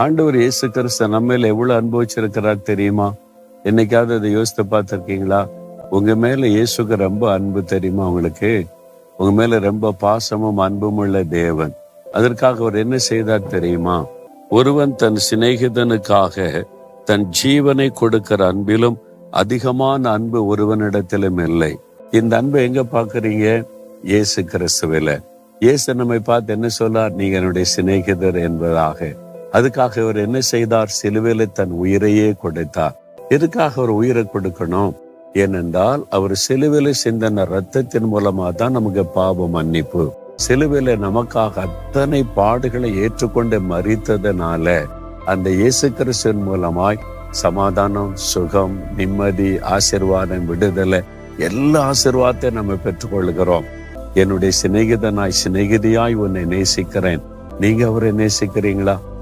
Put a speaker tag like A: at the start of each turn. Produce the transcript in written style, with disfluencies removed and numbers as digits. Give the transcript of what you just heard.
A: ஆண்டவர் இயேசு கிறிஸ்து நம்ம மேல எவ்வளவு அனுபவிச்சிருக்கிறார் தெரியுமா? என்னைக்காவது அதை யோசித்து பார்த்திருக்கீங்களா? உங்க மேல இயேசுக்கு ரொம்ப அன்பு தெரியுமா? உங்களுக்கு உங்க மேல ரொம்ப பாசமும் அன்பும் உள்ள தேவன். அதற்காக அவர் என்ன செய்தார் தெரியுமா? ஒருவன் தன் சிநேகிதனுக்காக தன் ஜீவனை கொடுக்கிற அன்பிலும் அதிகமான அன்பு ஒருவனிடத்திலும் இல்லை. இந்த அன்பை எங்க பாக்குறீங்க? இயேசு கிறிஸ்துவில. இயேசு நம்மை பார்த்து என்ன சொன்னார்? நீங்க என்னுடைய சிநேகிதர் என்பதாக. அதுக்காக அவர் என்ன செய்தார்? சிலுவையில தன் உயிரையே கொடுத்தார். எதுக்காக அவர் உயிரை கொடுக்கணும்? ஏனென்றால் அவர் சிலுவையில சிந்தின ரத்தத்தின் மூலமா தான் நமக்கு பாவ மன்னிப்பு. சிலுவையில நமக்காக அத்தனை பாடுகளை ஏற்றுக்கொண்டு மரித்ததனால அந்த இயேசு கிறிஸ்துவின் மூலமாய் சமாதானம், சுகம், நிம்மதி, ஆசீர்வாதம், விடுதலை, எல்லா ஆசீர்வாதத்தையும் நம்ம பெற்றுக்கொள்கிறோம். என்னுடைய சிநேகிதனாய் சிநேகிதியாய் உன்னை நேசிக்கிறேன். நீங்க அவரை நேசிக்கிறீங்களா?